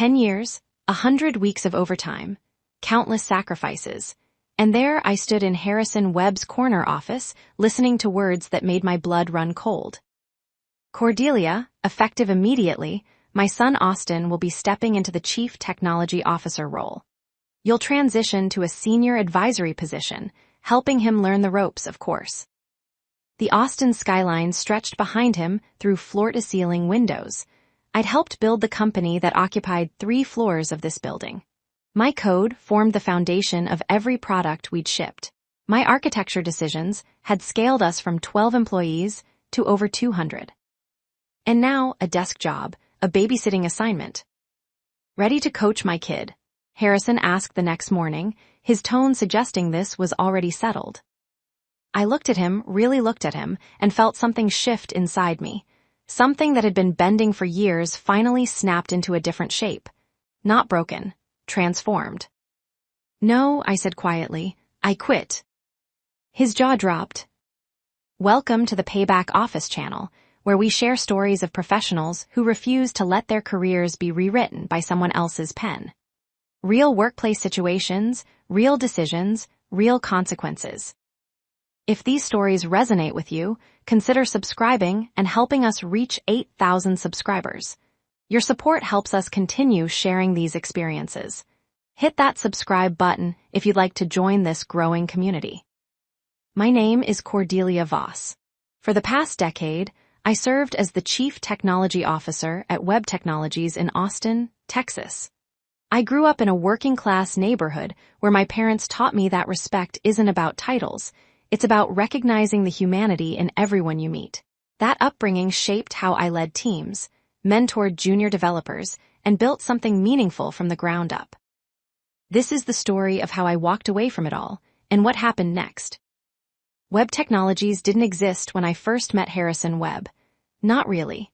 10 years, 100 weeks of overtime, countless sacrifices, and there I stood in Harrison Webb's corner office, listening to words that made my blood run cold. Cordelia, effective immediately, my son Austin will be stepping into the Chief Technology Officer role. You'll transition to a senior advisory position, helping him learn the ropes, of course. The Austin skyline stretched behind him through floor-to-ceiling windows. I'd helped build the company that occupied 3 floors of this building. My code formed the foundation of every product we'd shipped. My architecture decisions had scaled us from 12 employees to over 200. And now, a desk job, a babysitting assignment. Ready to coach my kid? Harrison asked the next morning, his tone suggesting this was already settled. I looked at him, really looked at him, and felt something shift inside me. Something that had been bending for years finally snapped into a different shape. Not broken, transformed. No, I said quietly, I quit. His jaw dropped. Welcome to the Payback Office channel, where we share stories of professionals who refuse to let their careers be rewritten by someone else's pen. Real workplace situations, real decisions, real consequences. If these stories resonate with you, consider subscribing and helping us reach 8,000 subscribers. Your support helps us continue sharing these experiences. Hit that subscribe button if you'd like to join this growing community. My name is Cordelia Voss. For the past decade, I served as the Chief Technology Officer at Web Technologies in Austin, Texas. I grew up in a working-class neighborhood where my parents taught me that respect isn't about titles, it's about recognizing the humanity in everyone you meet. That upbringing shaped how I led teams, mentored junior developers, and built something meaningful from the ground up. This is the story of how I walked away from it all, and what happened next. Web Technologies didn't exist when I first met Harrison Webb. Not really.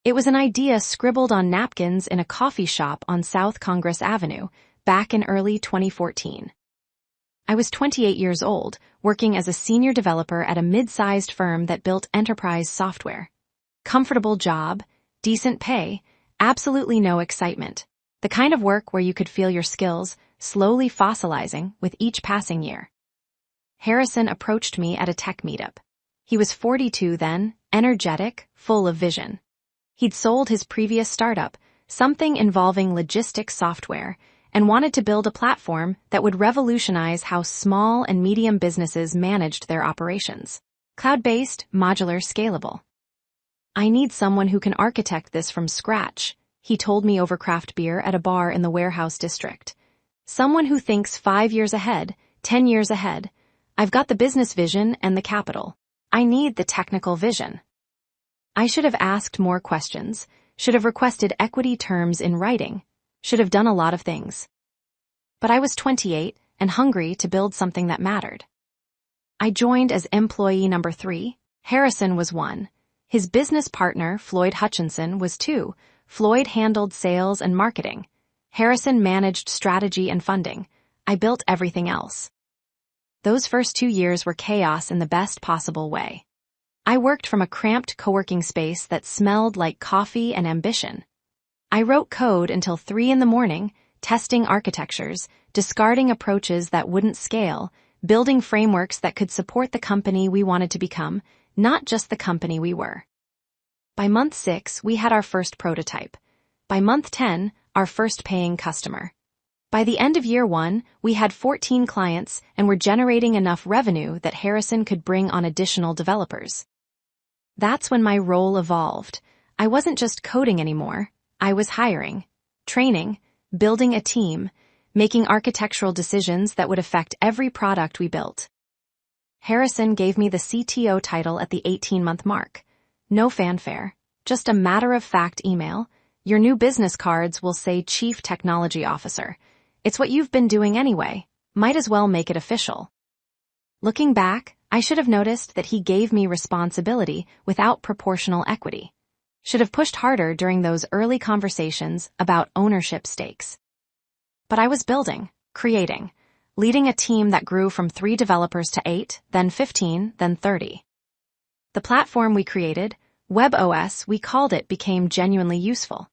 It was an idea scribbled on napkins in a coffee shop on South Congress Avenue, back in early 2014. I was 28 years old, working as a senior developer at a mid-sized firm that built enterprise software. Comfortable job, decent pay, absolutely no excitement. The kind of work where you could feel your skills slowly fossilizing with each passing year. Harrison approached me at a tech meetup. He was 42 then, energetic, full of vision. He'd sold his previous startup, something involving logistics software, and wanted to build a platform that would revolutionize how small and medium businesses managed their operations. Cloud-based, modular, scalable. I need someone who can architect this from scratch, he told me over craft beer at a bar in the warehouse district. Someone who thinks 5 years ahead, 10 years ahead. I've got the business vision and the capital. I need the technical vision. I should have asked more questions, should have requested equity terms in writing, should have done a lot of things. But I was 28 and hungry to build something that mattered. I joined as employee number 3. Harrison was 1. His business partner, Floyd Hutchinson, was 2. Floyd handled sales and marketing. Harrison managed strategy and funding. I built everything else. Those first 2 years were chaos in the best possible way. I worked from a cramped co-working space that smelled like coffee and ambition. I wrote code until 3 a.m, testing architectures, discarding approaches that wouldn't scale, building frameworks that could support the company we wanted to become, not just the company we were. By month 6, we had our first prototype. By month 10, our first paying customer. By the end of year 1, we had 14 clients and were generating enough revenue that Harrison could bring on additional developers. That's when my role evolved. I wasn't just coding anymore. I was hiring, training, building a team, making architectural decisions that would affect every product we built. Harrison gave me the CTO title at the 18-month mark. No fanfare, just a matter-of-fact email. Your new business cards will say Chief Technology Officer. It's what you've been doing anyway. Might as well make it official. Looking back, I should have noticed that he gave me responsibility without proportional equity. Should have pushed harder during those early conversations about ownership stakes. But I was building, creating, leading a team that grew from 3 developers to 8, then 15, then 30. The platform we created, WebOS we called it, became genuinely useful.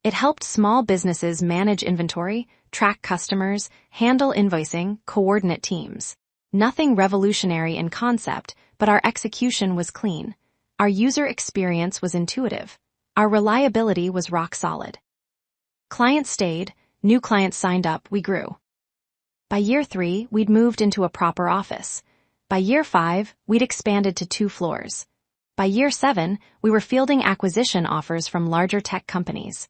It helped small businesses manage inventory, track customers, handle invoicing, coordinate teams. Nothing revolutionary in concept, but our execution was clean. Our user experience was intuitive. Our reliability was rock solid. Clients stayed, new clients signed up, we grew. By year 3, we'd moved into a proper office. By year 5, we'd expanded to 2 floors. By year 7, we were fielding acquisition offers from larger tech companies.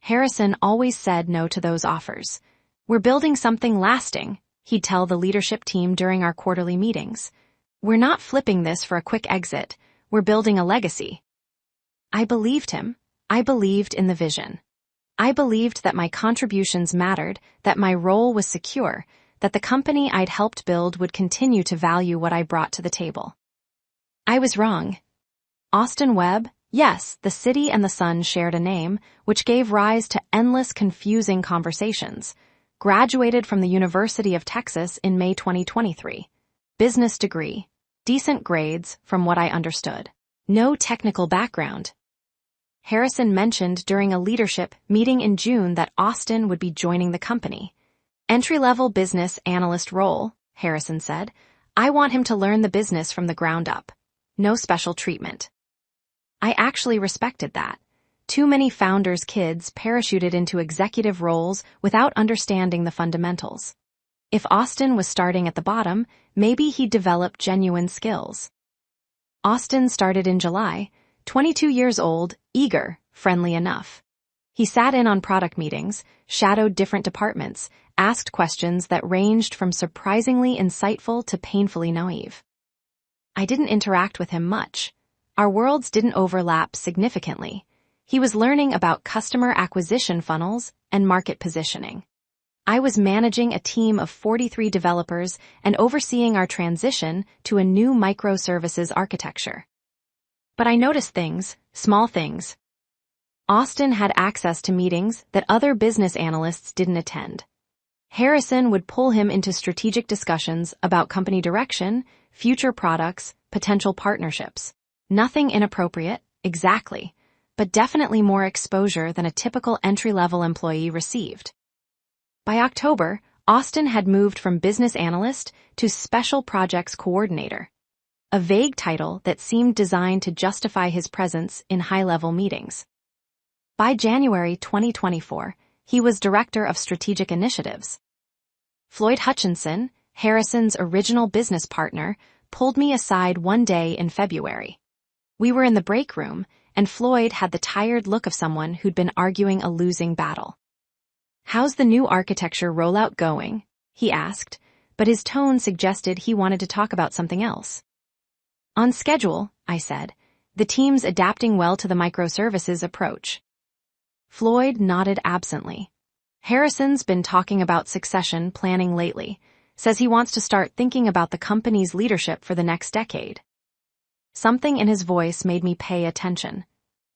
Harrison always said no to those offers. "We're building something lasting," he'd tell the leadership team during our quarterly meetings. "We're not flipping this for a quick exit. We're building a legacy." I believed him. I believed in the vision. I believed that my contributions mattered, that my role was secure, that the company I'd helped build would continue to value what I brought to the table. I was wrong. Austin Webb, yes, the city and the sun shared a name, which gave rise to endless confusing conversations. Graduated from the University of Texas in May 2023. Business degree. Decent grades, from what I understood. No technical background. Harrison mentioned during a leadership meeting in June that Austin would be joining the company. Entry-level business analyst role, Harrison said. I want him to learn the business from the ground up. No special treatment. I actually respected that. Too many founders' kids parachuted into executive roles without understanding the fundamentals. If Austin was starting at the bottom, maybe he'd develop genuine skills. Austin started in July, 22 years old, eager, friendly enough. He sat in on product meetings, shadowed different departments, asked questions that ranged from surprisingly insightful to painfully naive. I didn't interact with him much. Our worlds didn't overlap significantly. He was learning about customer acquisition funnels and market positioning. I was managing a team of 43 developers and overseeing our transition to a new microservices architecture. But I noticed things, small things. Austin had access to meetings that other business analysts didn't attend. Harrison would pull him into strategic discussions about company direction, future products, potential partnerships. Nothing inappropriate, exactly, but definitely more exposure than a typical entry-level employee received. By October, Austin had moved from business analyst to special projects coordinator, a vague title that seemed designed to justify his presence in high-level meetings. By January 2024, he was director of strategic initiatives. Floyd Hutchinson, Harrison's original business partner, pulled me aside one day in February. We were in the break room, and Floyd had the tired look of someone who'd been arguing a losing battle. "How's the new architecture rollout going?" he asked, but his tone suggested he wanted to talk about something else. "On schedule," I said. "The team's adapting well to the microservices approach." Floyd nodded absently. "Harrison's been talking about succession planning lately, says he wants to start thinking about the company's leadership for the next decade." Something in his voice made me pay attention.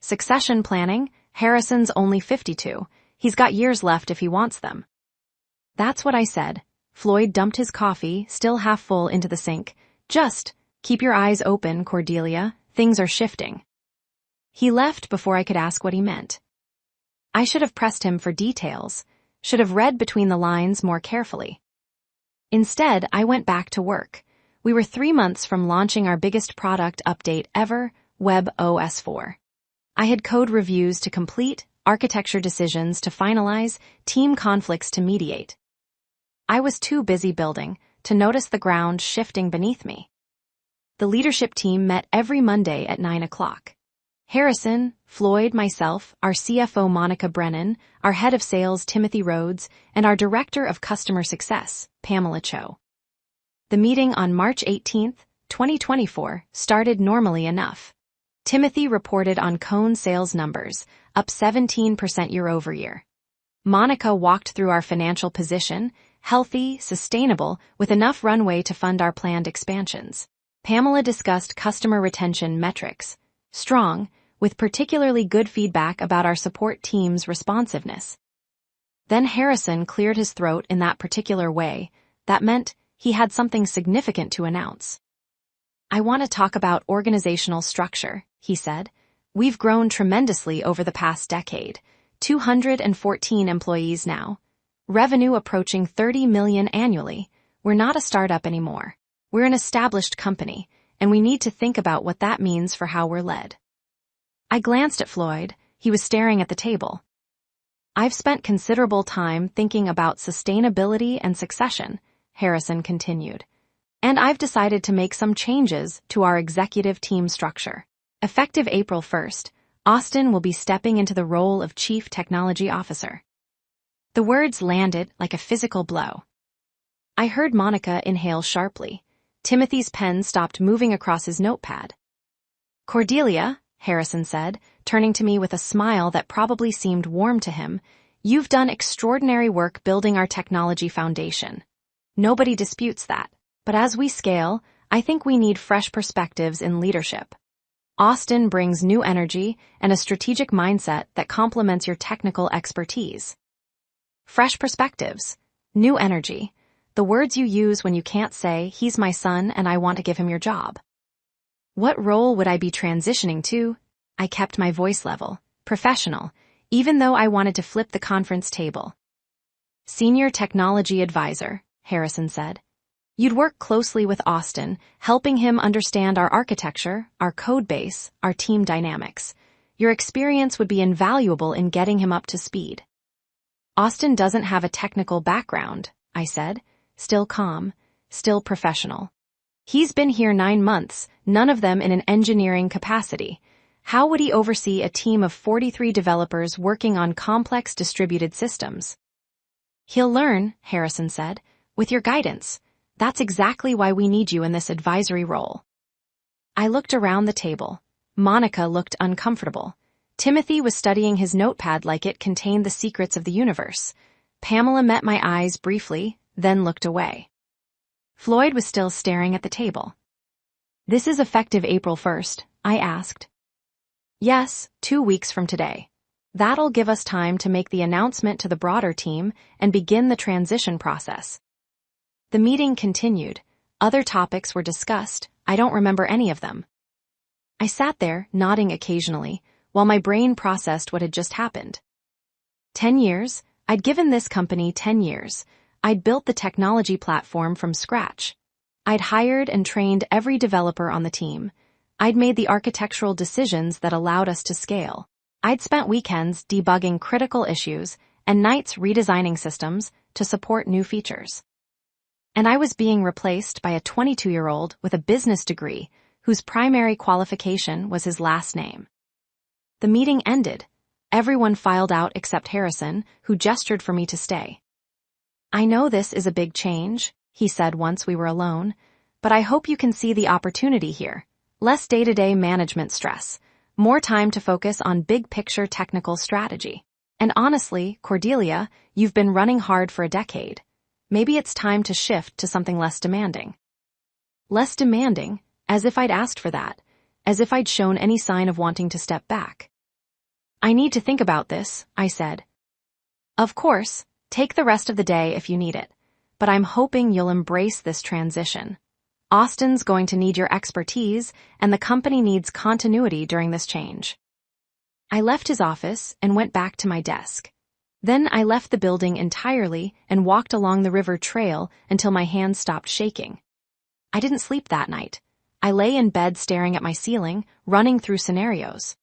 Succession planning? Harrison's only 52. He's got years left if he wants them. That's what I said. Floyd dumped his coffee, still half full, into the sink. "Just keep your eyes open, Cordelia. Things are shifting." He left before I could ask what he meant. I should have pressed him for details, should have read between the lines more carefully. Instead, I went back to work. We were 3 months from launching our biggest product update ever, WebOS 4. I had code reviews to complete, architecture decisions to finalize, team conflicts to mediate. I was too busy building to notice the ground shifting beneath me. The leadership team met every Monday at 9 o'clock. Harrison, Floyd, myself, our CFO Monica Brennan, our head of sales Timothy Rhodes, and our director of customer success, Pamela Cho. The meeting on March 18, 2024, started normally enough. Timothy reported on Cone sales numbers, up 17% year-over-year. Monica walked through our financial position, healthy, sustainable, with enough runway to fund our planned expansions. Pamela discussed customer retention metrics, strong, with particularly good feedback about our support team's responsiveness. Then Harrison cleared his throat in that particular way. That meant he had something significant to announce. "I want to talk about organizational structure," he said. "We've grown tremendously over the past decade. 214 employees now. Revenue approaching 30 million annually. We're not a startup anymore. We're an established company, and we need to think about what that means for how we're led. I glanced at Floyd. He was staring at the table. I've spent considerable time thinking about sustainability and succession, Harrison continued. And I've decided to make some changes to our executive team structure. Effective April 1st, Austin will be stepping into the role of Chief Technology Officer. The words landed like a physical blow. I heard Monica inhale sharply. Timothy's pen stopped moving across his notepad. Cordelia, Harrison said, turning to me with a smile that probably seemed warm to him, you've done extraordinary work building our technology foundation. Nobody disputes that. But as we scale, I think we need fresh perspectives in leadership. Austin brings new energy and a strategic mindset that complements your technical expertise. Fresh perspectives, new energy, the words you use when you can't say, he's my son and I want to give him your job. What role would I be transitioning to? I kept my voice level, professional, even though I wanted to flip the conference table. Senior Technology Advisor, Harrison said. You'd work closely with Austin, helping him understand our architecture, our code base, our team dynamics. Your experience would be invaluable in getting him up to speed. Austin doesn't have a technical background, I said, still calm, still professional. He's been here 9 months, none of them in an engineering capacity. How would he oversee a team of 43 developers working on complex distributed systems? He'll learn, Harrison said, with your guidance. That's exactly why we need you in this advisory role. I looked around the table. Monica looked uncomfortable. Timothy was studying his notepad like it contained the secrets of the universe. Pamela met my eyes briefly, then looked away. Floyd was still staring at the table. This is effective April 1st, I asked. Yes, 2 weeks from today. That'll give us time to make the announcement to the broader team and begin the transition process. The meeting continued. Other topics were discussed. I don't remember any of them. I sat there, nodding occasionally, while my brain processed what had just happened. 10 years? I'd given this company 10 years. I'd built the technology platform from scratch. I'd hired and trained every developer on the team. I'd made the architectural decisions that allowed us to scale. I'd spent weekends debugging critical issues and nights redesigning systems to support new features. And I was being replaced by a 22-year-old with a business degree whose primary qualification was his last name. The meeting ended. Everyone filed out except Harrison, who gestured for me to stay. I know this is a big change, he said once we were alone, but I hope you can see the opportunity here. Less day-to-day management stress, more time to focus on big-picture technical strategy. And honestly, Cordelia, you've been running hard for a decade. Maybe it's time to shift to something less demanding. Less demanding, as if I'd asked for that, as if I'd shown any sign of wanting to step back. I need to think about this, I said. Of course, take the rest of the day if you need it, but I'm hoping you'll embrace this transition. Austin's going to need your expertise, and the company needs continuity during this change. I left his office and went back to my desk. Then I left the building entirely and walked along the river trail until my hands stopped shaking. I didn't sleep that night. I lay in bed staring at my ceiling, running through scenarios.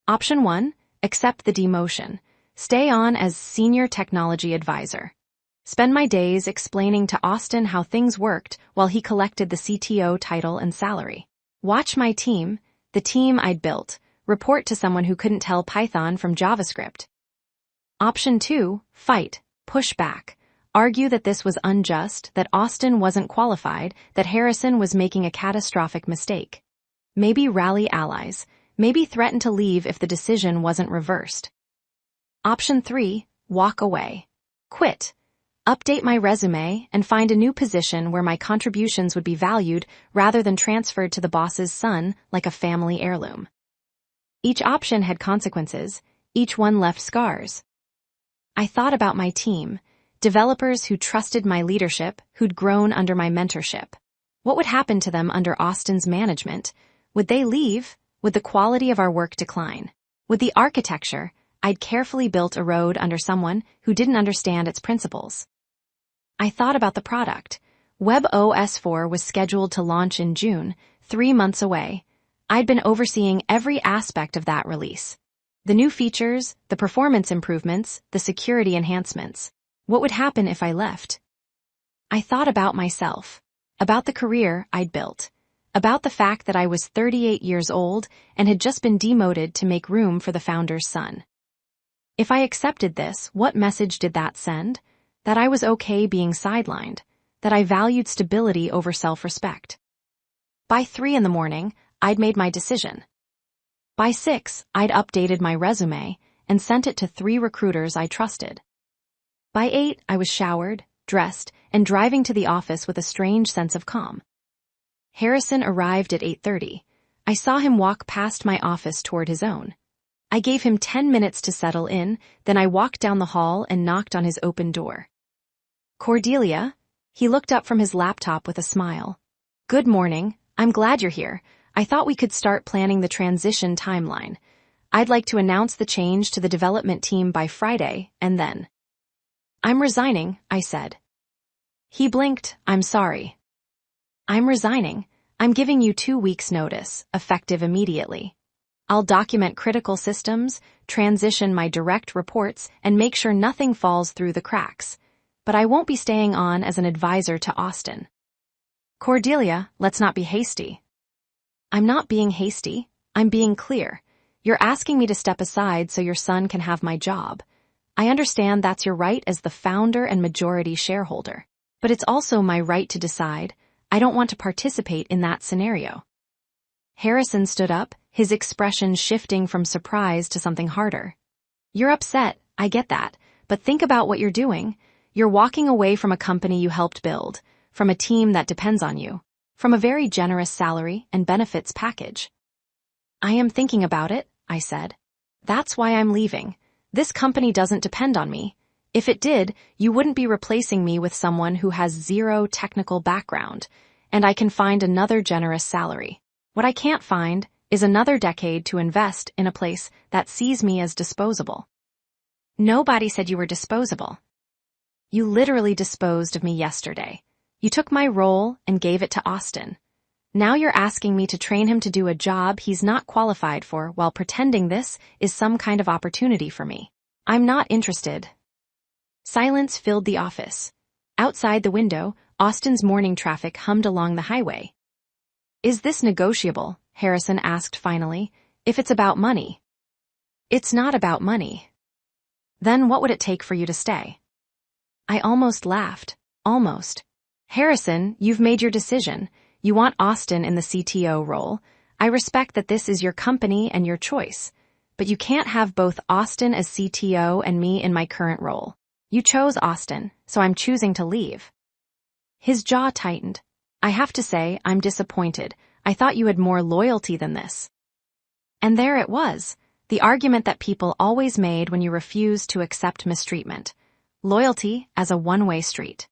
Option 1, accept the demotion. Stay on as Senior Technology Advisor. Spend my days explaining to Austin how things worked while he collected the CTO title and salary. Watch my team, the team I'd built, report to someone who couldn't tell Python from JavaScript. Option 2, fight, push back. Argue that this was unjust, that Austin wasn't qualified, that Harrison was making a catastrophic mistake. Maybe rally allies, maybe threaten to leave if the decision wasn't reversed. Option 3, walk away. Quit. Update my resume and find a new position where my contributions would be valued rather than transferred to the boss's son like a family heirloom. Each option had consequences, each one left scars. I thought about my team, developers who trusted my leadership, who'd grown under my mentorship. What would happen to them under Austin's management? Would they leave? Would the quality of our work decline? Would the architecture, I'd carefully built a road under someone who didn't understand its principles. I thought about the product. WebOS 4 was scheduled to launch in June, 3 months away. I'd been overseeing every aspect of that release. The new features, the performance improvements, the security enhancements. What would happen if I left? I thought about myself, about the career I'd built, about the fact that I was 38 years old and had just been demoted to make room for the founder's son. If I accepted this, what message did that send? That I was okay being sidelined, that I valued stability over self-respect. By 3 a.m, I'd made my decision. By 6, I'd updated my resume and sent it to 3 recruiters I trusted. By 8, I was showered, dressed, and driving to the office with a strange sense of calm. Harrison arrived at 8:30. I saw him walk past my office toward his own. I gave him 10 minutes to settle in, then I walked down the hall and knocked on his open door. Cordelia? He looked up from his laptop with a smile. Good morning, I'm glad you're here. I thought we could start planning the transition timeline. I'd like to announce the change to the development team by Friday, and then. I'm resigning, I said. He blinked, I'm sorry. I'm resigning. I'm giving you 2 weeks' notice, effective immediately. I'll document critical systems, transition my direct reports, and make sure nothing falls through the cracks. But I won't be staying on as an advisor to Austin. Cordelia, let's not be hasty. I'm not being hasty. I'm being clear. You're asking me to step aside so your son can have my job. I understand that's your right as the founder and majority shareholder. But it's also my right to decide. I don't want to participate in that scenario. Harrison stood up, his expression shifting from surprise to something harder. You're upset, I get that, but think about what you're doing. You're walking away from a company you helped build, from a team that depends on you, from a very generous salary and benefits package. I am thinking about it, I said. That's why I'm leaving. This company doesn't depend on me. If it did, you wouldn't be replacing me with someone who has 0 technical background, and I can find another generous salary. What I can't find is another decade to invest in a place that sees me as disposable. Nobody said you were disposable. You literally disposed of me yesterday. You took my role and gave it to Austin. Now you're asking me to train him to do a job he's not qualified for while pretending this is some kind of opportunity for me. I'm not interested. Silence filled the office. Outside the window, Austin's morning traffic hummed along the highway. Is this negotiable? Harrison asked finally. If it's about money. It's not about money. Then what would it take for you to stay? I almost laughed. Almost. Harrison, you've made your decision. You want Austin in the CTO role. I respect that this is your company and your choice. But you can't have both Austin as CTO and me in my current role. You chose Austin, so I'm choosing to leave. His jaw tightened. I have to say, I'm disappointed. I thought you had more loyalty than this. And there it was, the argument that people always made when you refused to accept mistreatment. Loyalty as a one-way street.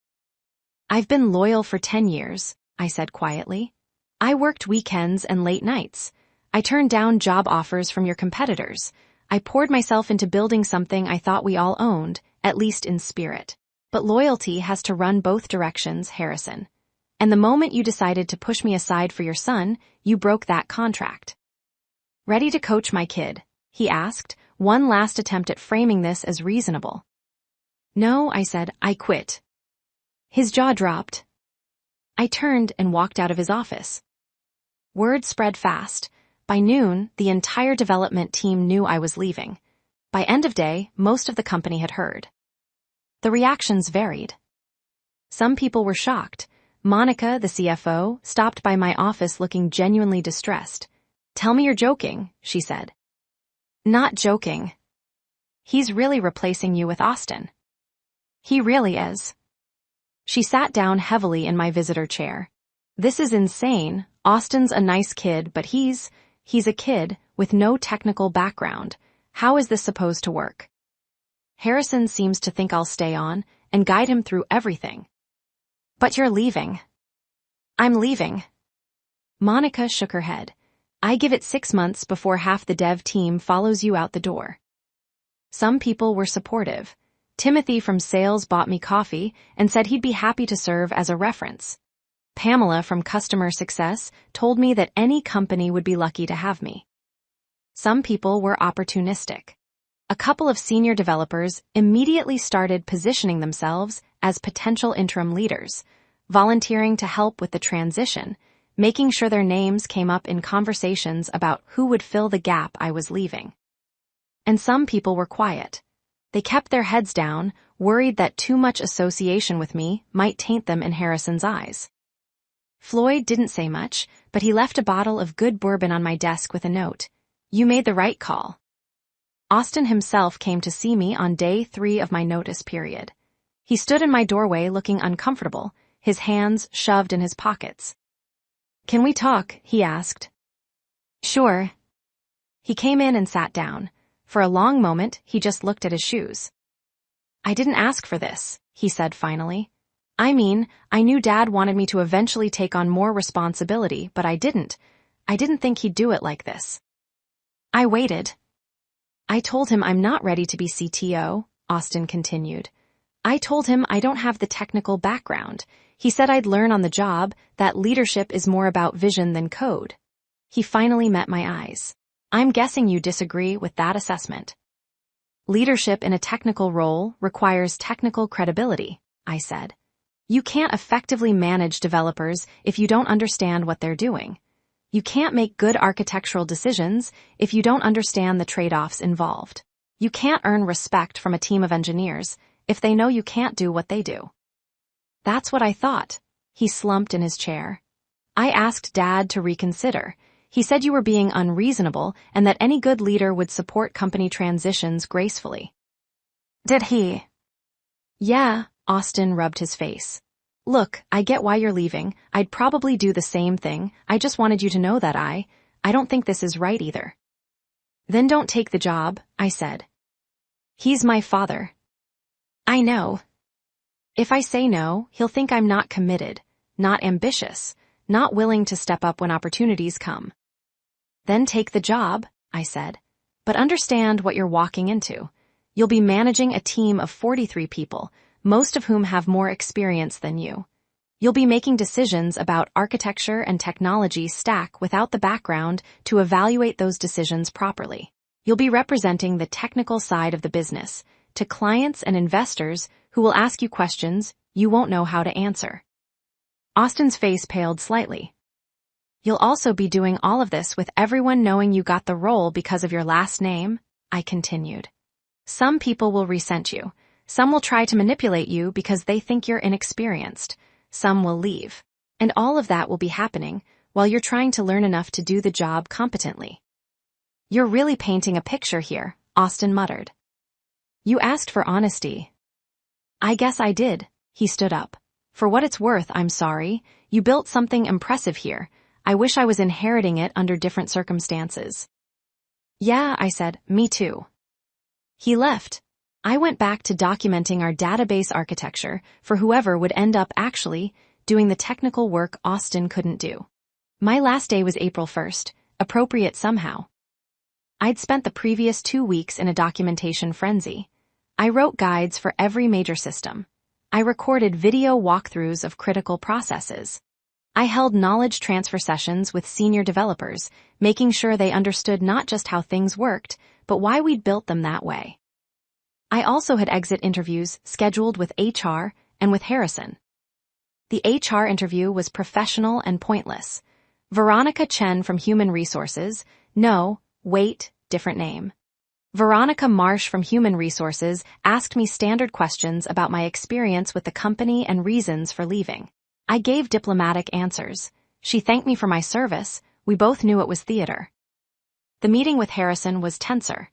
I've been loyal for 10 years, I said quietly. I worked weekends and late nights. I turned down job offers from your competitors. I poured myself into building something I thought we all owned, at least in spirit. But loyalty has to run both directions, Harrison. And the moment you decided to push me aside for your son, you broke that contract. Ready to coach my kid? He asked, one last attempt at framing this as reasonable. No, I said, I quit. His jaw dropped. I turned and walked out of his office. Word spread fast. By noon, the entire development team knew I was leaving. By end of day, most of the company had heard. The reactions varied. Some people were shocked. Monica, the CFO, stopped by my office looking genuinely distressed. Tell me you're joking, she said. Not joking. He's really replacing you with Austin. He really is. She sat down heavily in my visitor chair. This is insane. Austin's a nice kid, but he's a kid with no technical background. How is this supposed to work? Harrison seems to think I'll stay on and guide him through everything. But you're leaving. I'm leaving. Monica shook her head. I give it 6 months before half the dev team follows you out the door. Some people were supportive. Timothy from sales bought me coffee and said he'd be happy to serve as a reference. Pamela from customer success told me that any company would be lucky to have me. Some people were opportunistic. A couple of senior developers immediately started positioning themselves as potential interim leaders, volunteering to help with the transition, making sure their names came up in conversations about who would fill the gap I was leaving. And some people were quiet. They kept their heads down, worried that too much association with me might taint them in Harrison's eyes. Floyd didn't say much, but he left a bottle of good bourbon on my desk with a note. "You made the right call." Austin himself came to see me on day 3 of my notice period. He stood in my doorway looking uncomfortable, his hands shoved in his pockets. "Can we talk?" he asked. "Sure." He came in and sat down. For a long moment, he just looked at his shoes. "I didn't ask for this," he said finally. "I mean, I knew Dad wanted me to eventually take on more responsibility, but I didn't. I didn't think he'd do it like this." I waited. "I told him I'm not ready to be CTO," Austin continued. "I told him I don't have the technical background. He said I'd learn on the job, that leadership is more about vision than code." He finally met my eyes. "I'm guessing you disagree with that assessment." "Leadership in a technical role requires technical credibility," I said. "You can't effectively manage developers if you don't understand what they're doing. You can't make good architectural decisions if you don't understand the trade-offs involved. You can't earn respect from a team of engineers if they know you can't do what they do." "That's what I thought." He slumped in his chair. "I asked Dad to reconsider. He said you were being unreasonable and that any good leader would support company transitions gracefully." "Did he?" "Yeah," Austin rubbed his face. "Look, I get why you're leaving. I'd probably do the same thing. I just wanted you to know that I don't think this is right either." "Then don't take the job," I said. "He's my father." "I know." "If I say no, he'll think I'm not committed, not ambitious, not willing to step up when opportunities come." "Then take the job," I said. "But understand what you're walking into. You'll be managing a team of 43 people, most of whom have more experience than you. You'll be making decisions about architecture and technology stack without the background to evaluate those decisions properly. You'll be representing the technical side of the business to clients and investors who will ask you questions you won't know how to answer." Austin's face paled slightly. "You'll also be doing all of this with everyone knowing you got the role because of your last name," I continued. "Some people will resent you. Some will try to manipulate you because they think you're inexperienced. Some will leave. And all of that will be happening while you're trying to learn enough to do the job competently." "You're really painting a picture here," Austin muttered. "You asked for honesty." "I guess I did." He stood up. "For what it's worth, I'm sorry. You built something impressive here. I wish I was inheriting it under different circumstances." "Yeah," I said, "me too." He left. I went back to documenting our database architecture for whoever would end up actually doing the technical work Austin couldn't do. My last day was April 1st, appropriate somehow. I'd spent the previous 2 weeks in a documentation frenzy. I wrote guides for every major system. I recorded video walkthroughs of critical processes. I held knowledge transfer sessions with senior developers, making sure they understood not just how things worked, but why we'd built them that way. I also had exit interviews scheduled with HR and with Harrison. The HR interview was professional and pointless. Veronica Chen from Human Resources, different name. Veronica Marsh from Human Resources asked me standard questions about my experience with the company and reasons for leaving. I gave diplomatic answers. She thanked me for my service. We both knew it was theater. The meeting with Harrison was tenser.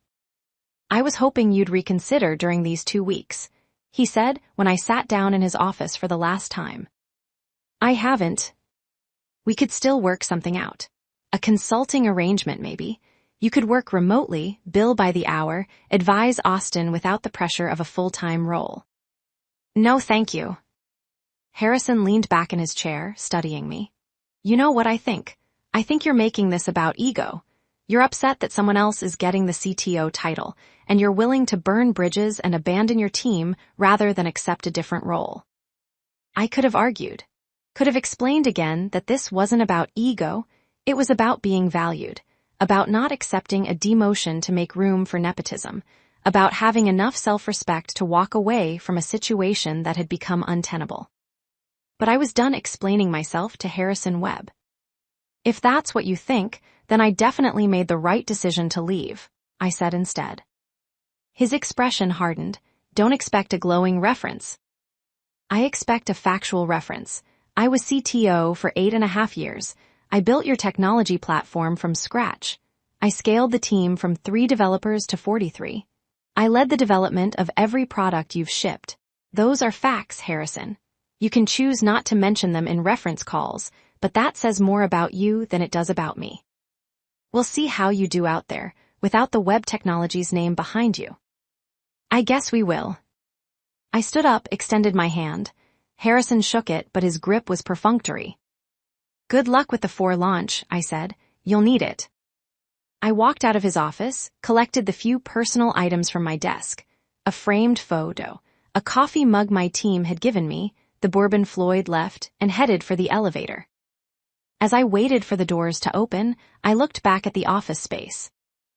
"I was hoping you'd reconsider during these 2 weeks," he said when I sat down in his office for the last time. "I haven't." "We could still work something out. A consulting arrangement, maybe. You could work remotely, bill by the hour, advise Austin without the pressure of a full-time role." "No, thank you." Harrison leaned back in his chair, studying me. "You know what I think? I think you're making this about ego. You're upset that someone else is getting the CTO title, and you're willing to burn bridges and abandon your team rather than accept a different role. I could have argued, could have explained again that this wasn't about ego, it was about being valued, about not accepting a demotion to make room for nepotism, about having enough self-respect to walk away from a situation that had become untenable. But I was done explaining myself to Harrison Webb. If that's what you think, then I definitely made the right decision to leave, I said instead. His expression hardened. Don't expect a glowing reference. I expect a factual reference. I was CTO for 8.5 years. I built your technology platform from scratch. I scaled the team from 3 developers to 43. I led the development of every product you've shipped. Those are facts, Harrison. You can choose not to mention them in reference calls, but that says more about you than it does about me. We'll see how you do out there, without the Webb Technologies name behind you. I guess we will. I stood up, extended my hand. Harrison shook it, but his grip was perfunctory. Good luck with the 4 launch, I said. You'll need it. I walked out of his office, collected the few personal items from my desk. A framed photo, a coffee mug my team had given me, the bourbon Floyd left, and headed for the elevator. As I waited for the doors to open, I looked back at the office space.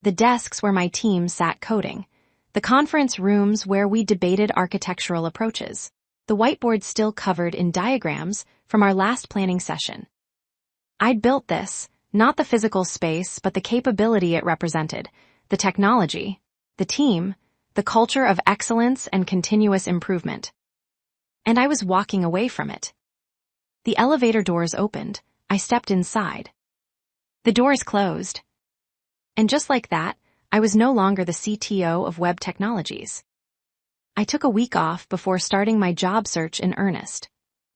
The desks where my team sat coding. The conference rooms where we debated architectural approaches. The whiteboard still covered in diagrams from our last planning session. I'd built this, not the physical space, but the capability it represented, the technology, the team, the culture of excellence and continuous improvement. And I was walking away from it. The elevator doors opened. I stepped inside. The doors closed. And just like that, I was no longer the CTO of Webb Technologies. I took a week off before starting my job search in earnest.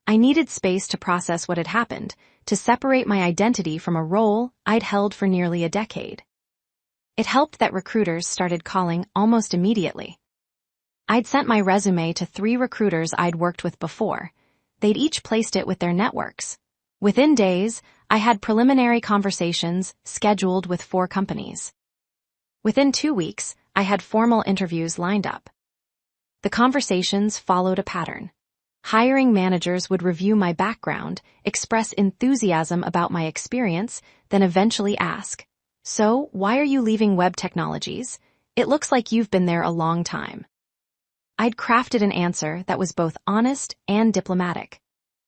I needed space to process what had happened, to separate my identity from a role I'd held for nearly a decade. It helped that recruiters started calling almost immediately. I'd sent my resume to 3 recruiters I'd worked with before. They'd each placed it with their networks. Within days, I had preliminary conversations scheduled with 4 companies. Within 2 weeks, I had formal interviews lined up. The conversations followed a pattern. Hiring managers would review my background, express enthusiasm about my experience, then eventually ask, "So, why are you leaving Webb Technologies? It looks like you've been there a long time." I'd crafted an answer that was both honest and diplomatic.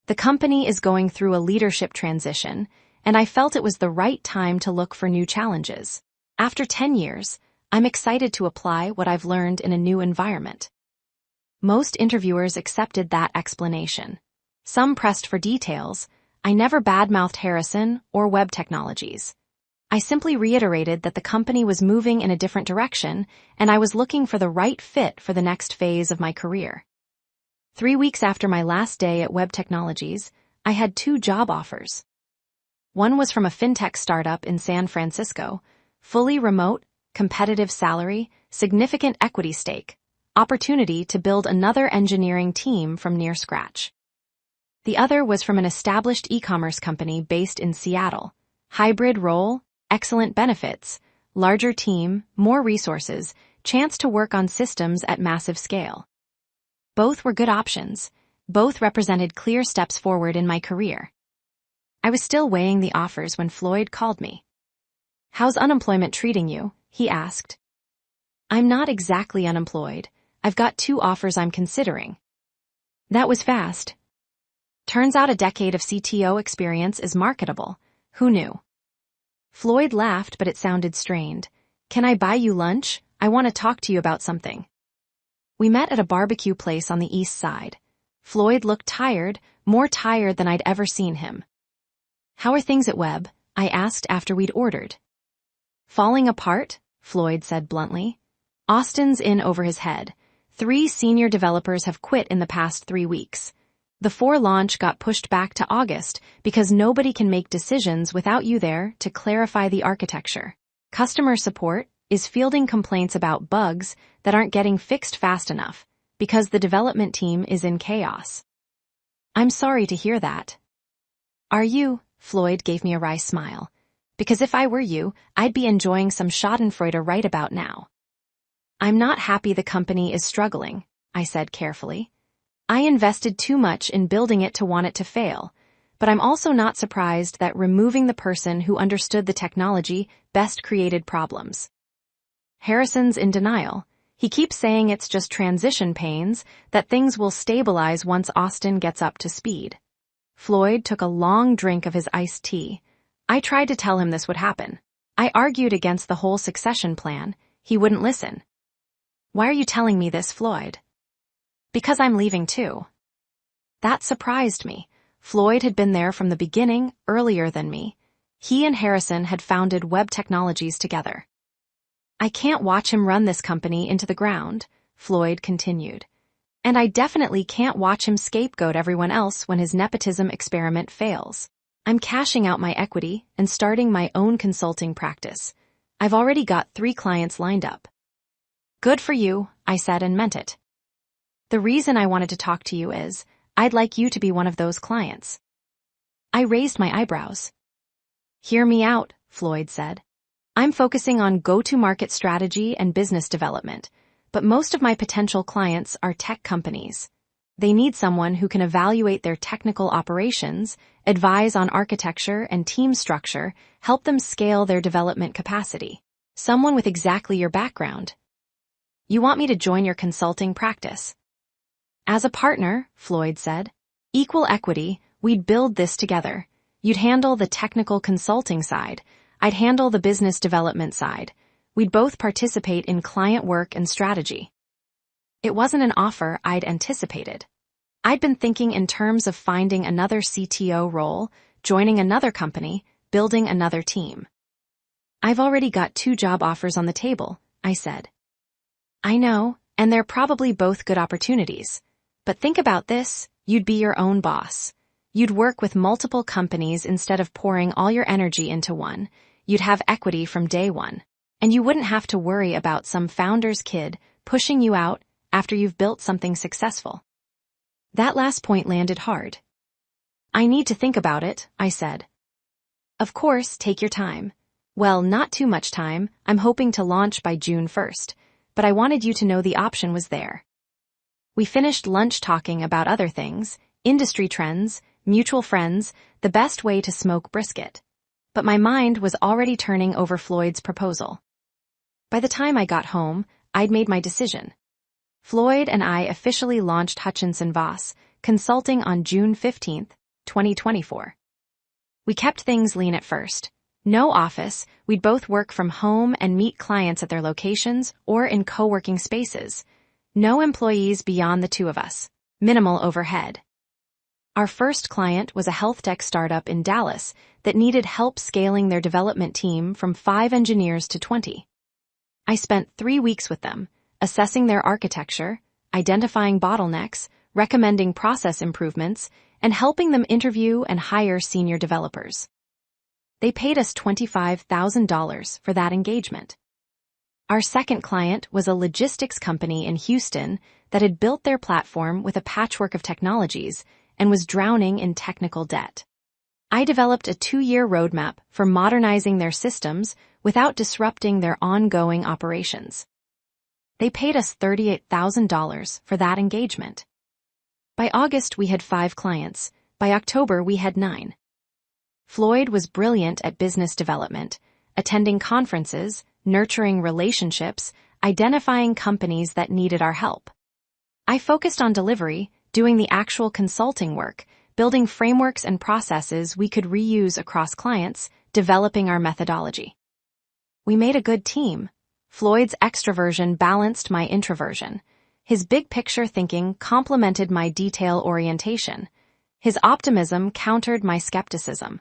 The company is going through a leadership transition, and I felt it was the right time to look for new challenges. After 10 years, I'm excited to apply what I've learned in a new environment. Most interviewers accepted that explanation. Some pressed for details. I never badmouthed Harrison or Webb Technologies. I simply reiterated that the company was moving in a different direction, and I was looking for the right fit for the next phase of my career. 3 weeks after my last day at Webb Technologies, I had 2 job offers. One was from a fintech startup in San Francisco, fully remote, competitive salary, significant equity stake, opportunity to build another engineering team from near scratch. The other was from an established e-commerce company based in Seattle, hybrid role, excellent benefits, larger team, more resources, chance to work on systems at massive scale. Both were good options. Both represented clear steps forward in my career. I was still weighing the offers when Floyd called me. "How's unemployment treating you?" he asked. "I'm not exactly unemployed. I've got 2 offers I'm considering." That was fast. Turns out a decade of CTO experience is marketable. Who knew? Floyd laughed, but it sounded strained. "Can I buy you lunch? I want to talk to you about something." We met at a barbecue place on the east side. Floyd looked tired, more tired than I'd ever seen him. "How are things at Webb?" I asked after we'd ordered. "Falling apart," Floyd said bluntly. "Austin's in over his head. 3 senior developers have quit in the past 3 weeks. The 4 launch got pushed back to August because nobody can make decisions without you there to clarify the architecture. Customer support is fielding complaints about bugs that aren't getting fixed fast enough because the development team is in chaos." "I'm sorry to hear that." "Are you?" Floyd gave me a wry smile. Because if I were you, I'd be enjoying some schadenfreude right about now. I'm not happy the company is struggling, I said carefully. I invested too much in building it to want it to fail, but I'm also not surprised that removing the person who understood the technology best created problems. Harrison's in denial. He keeps saying it's just transition pains, that things will stabilize once Austin gets up to speed. Floyd took a long drink of his iced tea. I tried to tell him this would happen. I argued against the whole succession plan. He wouldn't listen. Why are you telling me this, Floyd? Because I'm leaving too. That surprised me. Floyd had been there from the beginning, earlier than me. He and Harrison had founded Web Technologies together. I can't watch him run this company into the ground, Floyd continued. And I definitely can't watch him scapegoat everyone else when his nepotism experiment fails. I'm cashing out my equity and starting my own consulting practice. I've already got 3 clients lined up. Good for you, I said and meant it. The reason I wanted to talk to you is, I'd like you to be one of those clients. I raised my eyebrows. Hear me out, Floyd said. I'm focusing on go-to-market strategy and business development, but most of my potential clients are tech companies. They need someone who can evaluate their technical operations, advise on architecture and team structure, help them scale their development capacity. Someone with exactly your background. You want me to join your consulting practice? As a partner, Floyd said. Equal equity, we'd build this together. You'd handle the technical consulting side. I'd handle the business development side. We'd both participate in client work and strategy. It wasn't an offer I'd anticipated. I'd been thinking in terms of finding another CTO role, joining another company, building another team. I've already got 2 job offers on the table, I said. I know, and they're probably both good opportunities. But think about this, you'd be your own boss. You'd work with multiple companies instead of pouring all your energy into one. You'd have equity from day one. And you wouldn't have to worry about some founder's kid pushing you out after you've built something successful. That last point landed hard. I need to think about it, I said. Of course, take your time. Well, not too much time. I'm hoping to launch by June 1st, but I wanted you to know the option was there. We finished lunch talking about other things, industry trends, mutual friends, the best way to smoke brisket. But my mind was already turning over Floyd's proposal. By the time I got home, I'd made my decision. Floyd and I officially launched Hutchinson Voss Consulting on June 15, 2024. We kept things lean at first. No office, we'd both work from home and meet clients at their locations or in co-working spaces. No employees beyond the 2 of us. Minimal overhead. Our first client was a health tech startup in Dallas that needed help scaling their development team from 5 engineers to 20. I spent 3 weeks with them, assessing their architecture, identifying bottlenecks, recommending process improvements, and helping them interview and hire senior developers. They paid us $25,000 for that engagement. Our second client was a logistics company in Houston that had built their platform with a patchwork of technologies and was drowning in technical debt. I developed a 2-year roadmap for modernizing their systems without disrupting their ongoing operations. They paid us $38,000 for that engagement. By August, we had 5 clients. By October, we had 9. Floyd was brilliant at business development, attending conferences, nurturing relationships, identifying companies that needed our help. I focused on delivery, doing the actual consulting work, building frameworks and processes we could reuse across clients, developing our methodology. We made a good team. Floyd's extroversion balanced my introversion. His big picture thinking complemented my detail orientation. His optimism countered my skepticism.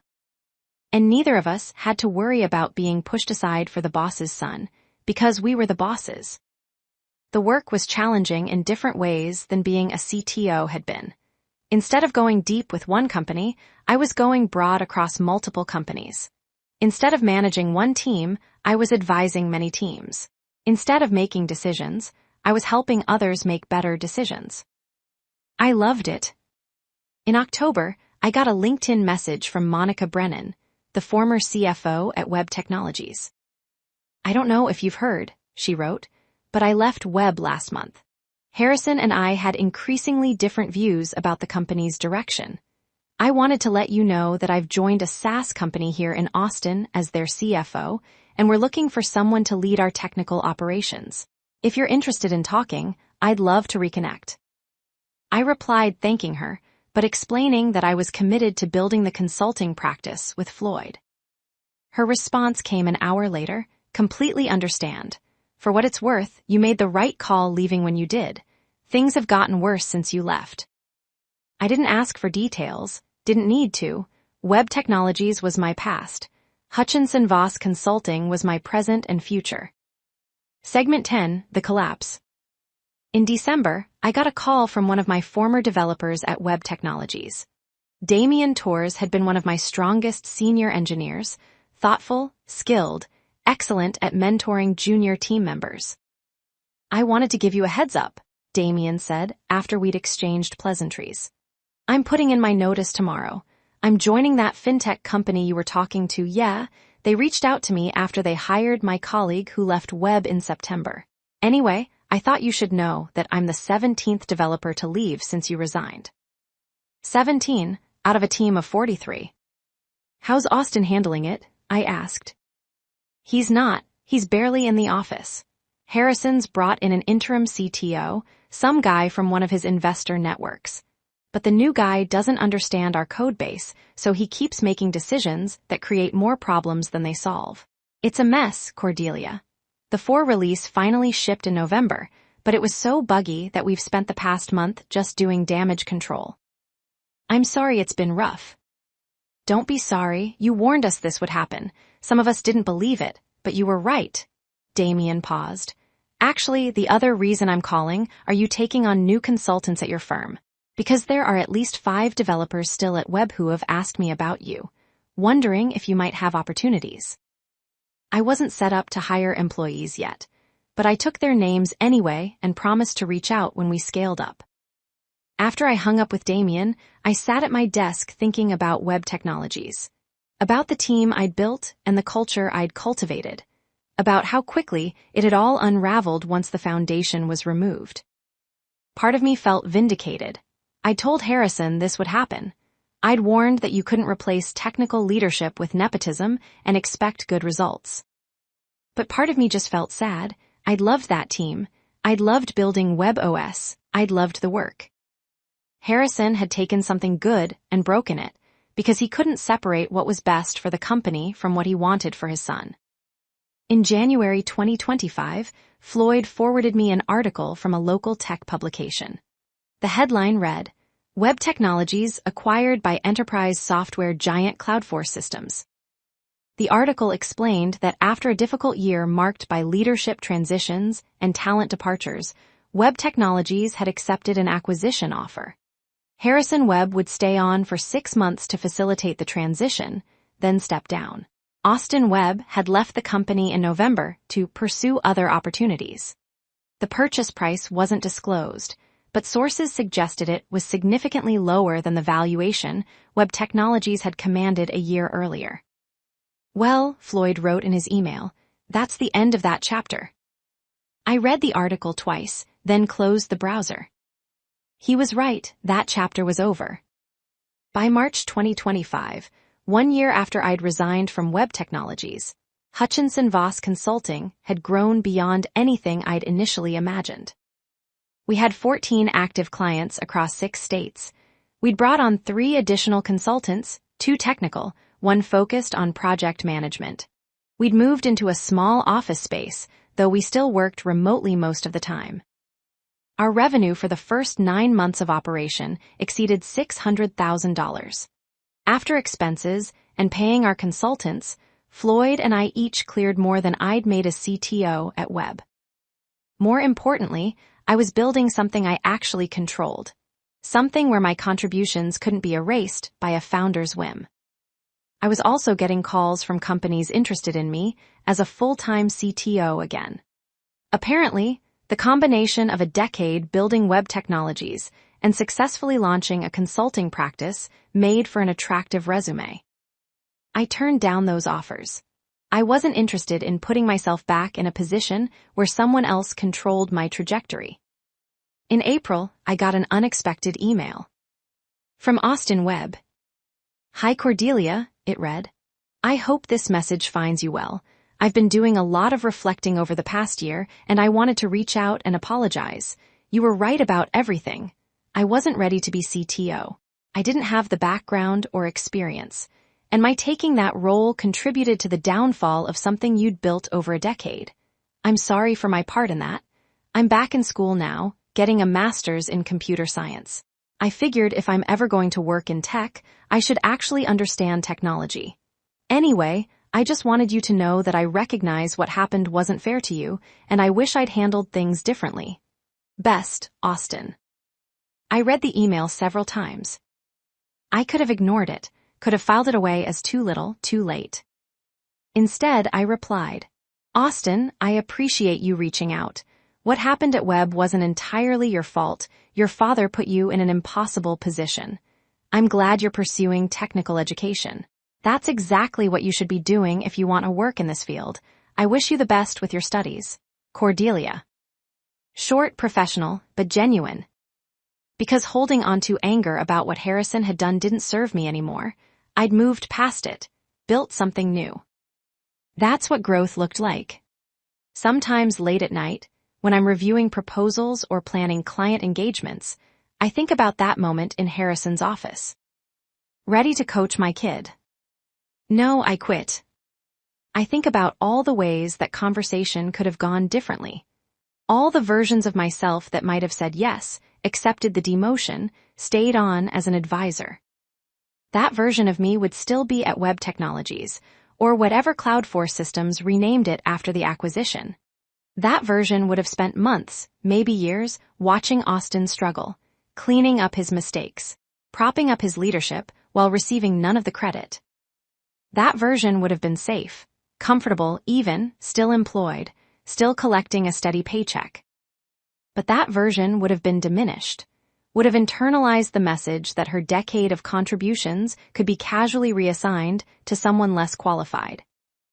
And neither of us had to worry about being pushed aside for the boss's son, because we were the bosses. The work was challenging in different ways than being a CTO had been. Instead of going deep with one company, I was going broad across multiple companies. Instead of managing one team, I was advising many teams. Instead of making decisions, I was helping others make better decisions. I loved it. In October, I got a LinkedIn message from Monica Brennan, the former CFO at Web Technologies. I don't know if you've heard, she wrote, but I left Web last month. Harrison and I had increasingly different views about the company's direction. I wanted to let you know that I've joined a SaaS company here in Austin as their CFO, and we're looking for someone to lead our technical operations. If you're interested in talking, I'd love to reconnect. I replied thanking her, but explaining that I was committed to building the consulting practice with Floyd. Her response came an hour later, completely understand. For what it's worth, you made the right call leaving when you did. Things have gotten worse since you left. I didn't ask for details, didn't need to. Web Technologies was my past. Hutchinson Voss Consulting was my present and future. Segment 10, The Collapse. In December, I got a call from one of my former developers at Web Technologies. Damien Torres had been one of my strongest senior engineers, thoughtful, skilled, excellent at mentoring junior team members. I wanted to give you a heads up, Damien said after we'd exchanged pleasantries. I'm putting in my notice tomorrow. I'm joining that fintech company you were talking to. Yeah, they reached out to me after they hired my colleague who left Web in September. Anyway, I thought you should know that I'm the 17th developer to leave since you resigned. 17, out of a team of 43. How's Austin handling it? I asked. He's not. He's barely in the office. Harrison's brought in an interim CTO, some guy from one of his investor networks. But the new guy doesn't understand our code base, so he keeps making decisions that create more problems than they solve. It's a mess, Cordelia. The 4 release finally shipped in November, but it was so buggy that we've spent the past month just doing damage control. I'm sorry it's been rough. Don't be sorry, you warned us this would happen. Some of us didn't believe it, but you were right. Damien paused. Actually, the other reason I'm calling, are you taking on new consultants at your firm? Because there are at least 5 developers still at Web who have asked me about you, wondering if you might have opportunities. I wasn't set up to hire employees yet, but I took their names anyway and promised to reach out when we scaled up. After I hung up with Damien, I sat at my desk thinking about Web Technologies, about the team I'd built and the culture I'd cultivated, about how quickly it had all unraveled once the foundation was removed. Part of me felt vindicated. I told Harrison this would happen. I'd warned that you couldn't replace technical leadership with nepotism and expect good results. But part of me just felt sad. I'd loved that team. I'd loved building WebOS. I'd loved the work. Harrison had taken something good and broken it because he couldn't separate what was best for the company from what he wanted for his son. In January 2025, Floyd forwarded me an article from a local tech publication. The headline read, Web Technologies acquired by enterprise software giant Cloudforce Systems. The article explained that after a difficult year marked by leadership transitions and talent departures, Web Technologies had accepted an acquisition offer. Harrison Webb would stay on for 6 months to facilitate the transition, then step down. Austin Webb had left the company in November to pursue other opportunities. The purchase price wasn't disclosed, but sources suggested it was significantly lower than the valuation Web Technologies had commanded a year earlier. Well, Floyd wrote in his email, that's the end of that chapter. I read the article twice, then closed the browser. He was right, that chapter was over. By March 2025, 1 year after I'd resigned from Web Technologies, Hutchinson Voss Consulting had grown beyond anything I'd initially imagined. We had 14 active clients across 6 states. We'd brought on 3 additional consultants, 2 technical, 1 focused on project management. We'd moved into a small office space, though we still worked remotely most of the time. Our revenue for the first 9 months of operation exceeded $600,000. After expenses and paying our consultants, Floyd and I each cleared more than I'd made as CTO at Web. More importantly, I was building something I actually controlled, something where my contributions couldn't be erased by a founder's whim. I was also getting calls from companies interested in me as a full-time CTO again. Apparently, the combination of a decade building Web Technologies and successfully launching a consulting practice made for an attractive resume. I turned down those offers. I wasn't interested in putting myself back in a position where someone else controlled my trajectory. In April, I got an unexpected email. From Austin Webb. "Hi Cordelia," it read. "I hope this message finds you well. I've been doing a lot of reflecting over the past year, and I wanted to reach out and apologize. You were right about everything. I wasn't ready to be CTO. I didn't have the background or experience, and my taking that role contributed to the downfall of something you'd built over a decade. I'm sorry for my part in that. I'm back in school now, getting a master's in computer science. I figured if I'm ever going to work in tech, I should actually understand technology. Anyway, I just wanted you to know that I recognize what happened wasn't fair to you, and I wish I'd handled things differently. Best, Austin." I read the email several times. I could have ignored it, could have filed it away as too little, too late. Instead, I replied, "Austin, I appreciate you reaching out. What happened at Webb wasn't entirely your fault. Your father put you in an impossible position. I'm glad you're pursuing technical education. That's exactly what you should be doing if you want to work in this field. I wish you the best with your studies. Cordelia." Short, professional, but genuine. Because holding on to anger about what Harrison had done didn't serve me anymore, I'd moved past it, built something new. That's what growth looked like. Sometimes late at night, when I'm reviewing proposals or planning client engagements, I think about that moment in Harrison's office. Ready to coach my kid. No, I quit. I think about all the ways that conversation could have gone differently. All the versions of myself that might have said yes, accepted the demotion, stayed on as an advisor. That version of me would still be at Webb Technologies, or whatever Cloudforce Systems renamed it after the acquisition. That version would have spent months, maybe years, watching Austin struggle, cleaning up his mistakes, propping up his leadership while receiving none of the credit. That version would have been safe, comfortable, even, still employed, still collecting a steady paycheck. But that version would have been diminished, would have internalized the message that her decade of contributions could be casually reassigned to someone less qualified,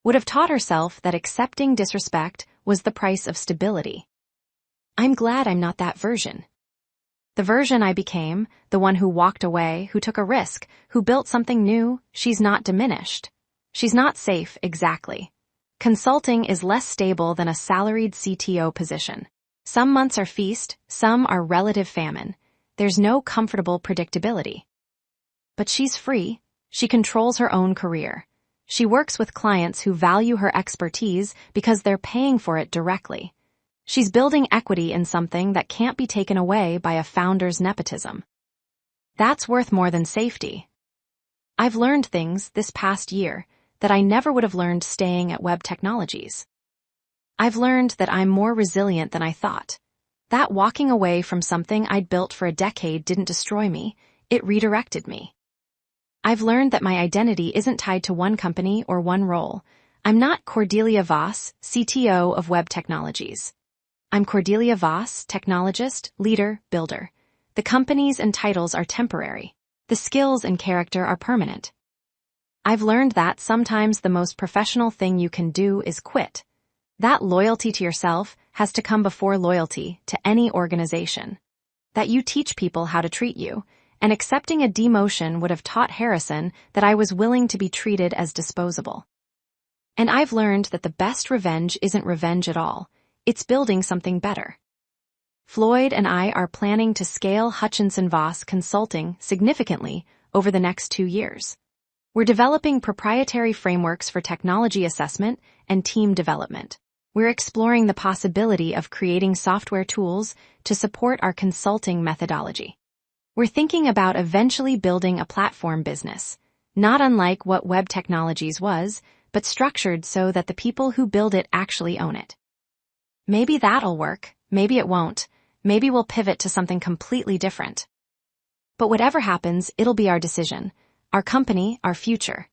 would have taught herself that accepting disrespect was the price of stability. I'm glad I'm not that version. The version I became, the one who walked away, who took a risk, who built something new, she's not diminished. She's not safe, exactly. Consulting is less stable than a salaried CTO position. Some months are feast, some are relative famine. There's no comfortable predictability. But she's free. She controls her own career. She works with clients who value her expertise because they're paying for it directly. She's building equity in something that can't be taken away by a founder's nepotism. That's worth more than safety. I've learned things this past year that I never would have learned staying at Webb Technologies. I've learned that I'm more resilient than I thought. That walking away from something I'd built for a decade didn't destroy me, it redirected me. I've learned that my identity isn't tied to one company or one role. I'm not Cordelia Voss, CTO of Webb Technologies. I'm Cordelia Voss, technologist, leader, builder. The companies and titles are temporary. The skills and character are permanent. I've learned that sometimes the most professional thing you can do is quit. That loyalty to yourself has to come before loyalty to any organization. That you teach people how to treat you, and accepting a demotion would have taught Harrison that I was willing to be treated as disposable. And I've learned that the best revenge isn't revenge at all. It's building something better. Floyd and I are planning to scale Hutchinson Voss Consulting significantly over the next 2 years. We're developing proprietary frameworks for technology assessment and team development. We're exploring the possibility of creating software tools to support our consulting methodology. We're thinking about eventually building a platform business, not unlike what Webb Technologies was, but structured so that the people who build it actually own it. Maybe that'll work, maybe it won't, maybe we'll pivot to something completely different. But whatever happens, it'll be our decision, our company, our future.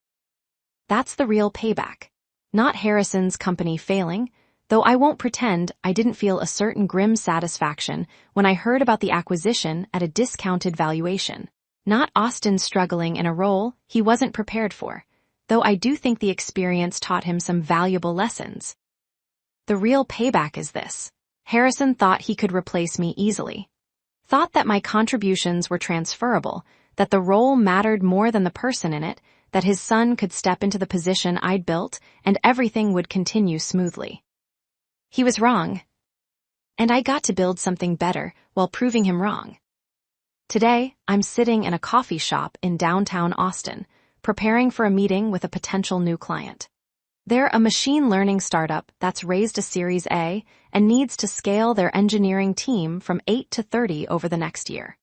That's the real payback. Not Harrison's company failing, though I won't pretend I didn't feel a certain grim satisfaction when I heard about the acquisition at a discounted valuation. Not Austin struggling in a role he wasn't prepared for. though I do think the experience taught him some valuable lessons. The real payback is this. Harrison thought he could replace me easily. Thought that my contributions were transferable, that the role mattered more than the person in it, that his son could step into the position I'd built and everything would continue smoothly. He was wrong. And I got to build something better while proving him wrong. Today, I'm sitting in a coffee shop in downtown Austin, preparing for a meeting with a potential new client. They're a machine learning startup that's raised a Series A and needs to scale their engineering team from 8 to 30 over the next year.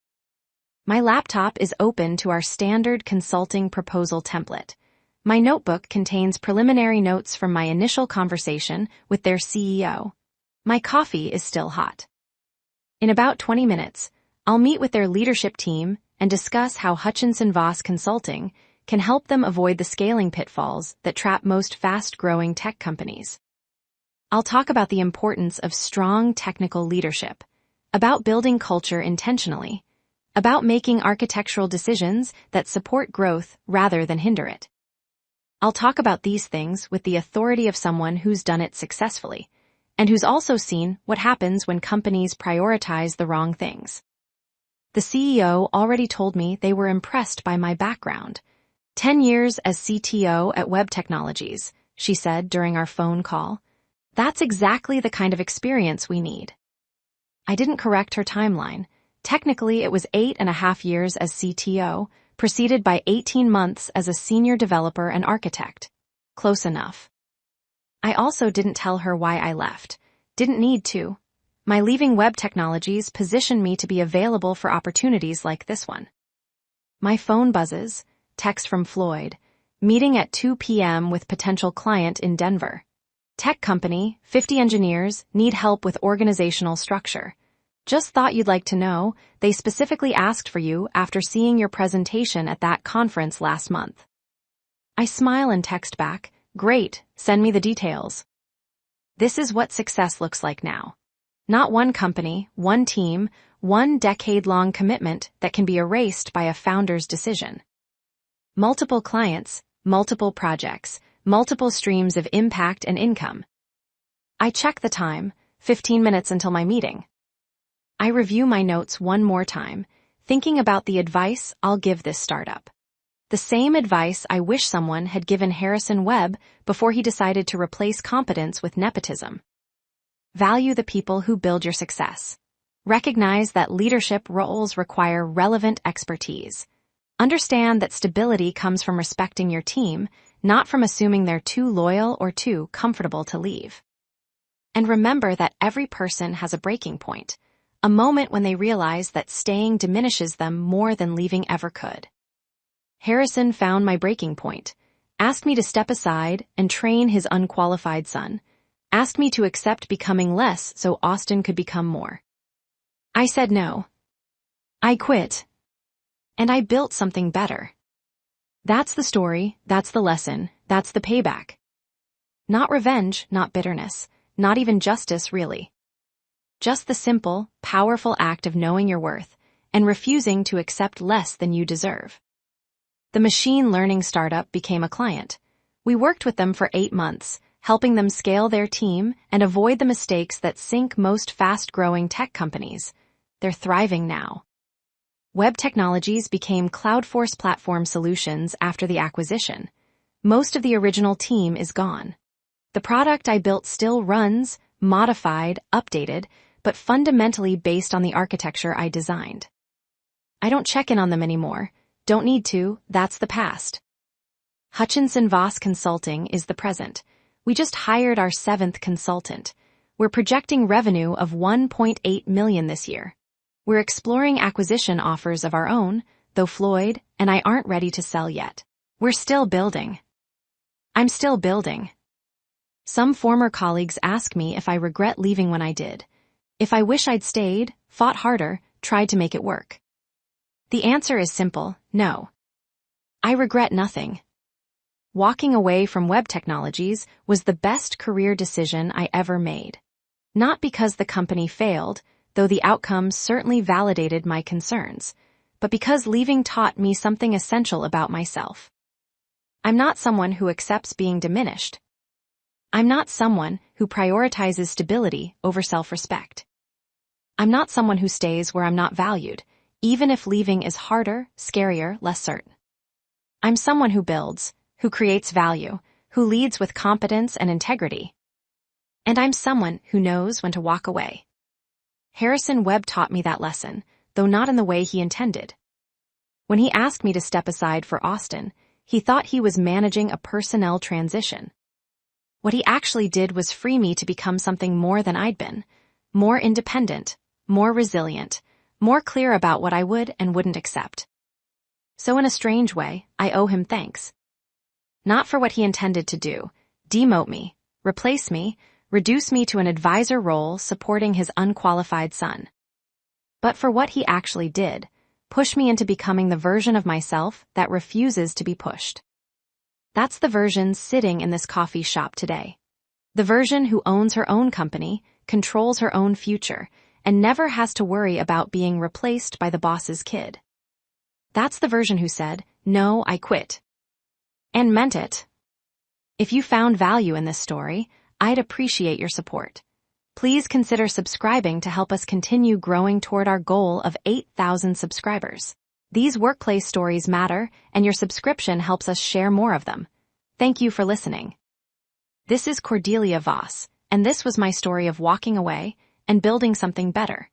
My laptop is open to our standard consulting proposal template. My notebook contains preliminary notes from my initial conversation with their CEO. My coffee is still hot. In about 20 minutes, I'll meet with their leadership team and discuss how Hutchinson Voss Consulting can help them avoid the scaling pitfalls that trap most fast-growing tech companies. I'll talk about the importance of strong technical leadership, about building culture intentionally, about making architectural decisions that support growth rather than hinder it. I'll talk about these things with the authority of someone who's done it successfully, and who's also seen what happens when companies prioritize the wrong things. The CEO already told me they were impressed by my background. 10 years as CTO at Web Technologies, she said during our phone call. That's exactly the kind of experience we need. I didn't correct her timeline. Technically, it was 8.5 years as CTO, preceded by 18 months as a senior developer and architect. Close enough. I also didn't tell her why I left. Didn't need to. My leaving Web Technologies positioned me to be available for opportunities like this one. My phone buzzes. Text from Floyd. Meeting at 2 p.m. with potential client in Denver. Tech company, 50 engineers, need help with organizational structure. Just thought you'd like to know, they specifically asked for you after seeing your presentation at that conference last month. I smile and text back, great, send me the details. This is what success looks like now. Not one company, one team, one decade-long commitment that can be erased by a founder's decision. Multiple clients, multiple projects, multiple streams of impact and income. I check the time, 15 minutes until my meeting. I review my notes one more time, thinking about the advice I'll give this startup. The same advice I wish someone had given Harrison Webb before he decided to replace competence with nepotism. Value the people who build your success. Recognize that leadership roles require relevant expertise. Understand that stability comes from respecting your team, not from assuming they're too loyal or too comfortable to leave. And remember that every person has a breaking point, a moment when they realize that staying diminishes them more than leaving ever could. Harrison found my breaking point, asked me to step aside and train his unqualified son, asked me to accept becoming less so Austin could become more. I said no. I quit. And I built something better. That's the story, that's the lesson, that's the payback. Not revenge, not bitterness, not even justice, really. Just the simple, powerful act of knowing your worth and refusing to accept less than you deserve. The machine learning startup became a client. We worked with them for 8 months, helping them scale their team and avoid the mistakes that sink most fast-growing tech companies. They're thriving now. Web Technologies became CloudForce Platform Solutions after the acquisition. Most of the original team is gone. The product I built still runs, modified, updated, but fundamentally based on the architecture I designed. I don't check in on them anymore. Don't need to, that's the past. Hutchinson Voss Consulting is the present. We just hired our 7th consultant. We're projecting revenue of $1.8 million this year. We're exploring acquisition offers of our own, though Floyd and I aren't ready to sell yet. We're still building. I'm still building. Some former colleagues ask me if I regret leaving when I did. If I wish I'd stayed, fought harder, tried to make it work. The answer is simple, no. I regret nothing. Walking away from Web Technologies was the best career decision I ever made. Not because the company failed, though the outcome certainly validated my concerns, but because leaving taught me something essential about myself. I'm not someone who accepts being diminished. I'm not someone who prioritizes stability over self-respect. I'm not someone who stays where I'm not valued, even if leaving is harder, scarier, less certain. I'm someone who builds, who creates value, who leads with competence and integrity. And I'm someone who knows when to walk away. Harrison Webb taught me that lesson, though not in the way he intended. When he asked me to step aside for Austin, he thought he was managing a personnel transition. What he actually did was free me to become something more than I'd been, more independent, more resilient, more clear about what I would and wouldn't accept. So in a strange way, I owe him thanks. Not for what he intended to do, demote me, replace me, reduce me to an advisor role supporting his unqualified son. But for what he actually did, push me into becoming the version of myself that refuses to be pushed. That's the version sitting in this coffee shop today. The version who owns her own company, controls her own future, and never has to worry about being replaced by the boss's kid. That's the version who said, "No, I quit." And meant it. If you found value in this story, I'd appreciate your support. Please consider subscribing to help us continue growing toward our goal of 8,000 subscribers. These workplace stories matter, and your subscription helps us share more of them. Thank you for listening. This is Cordelia Voss, and this was my story of walking away and building something better.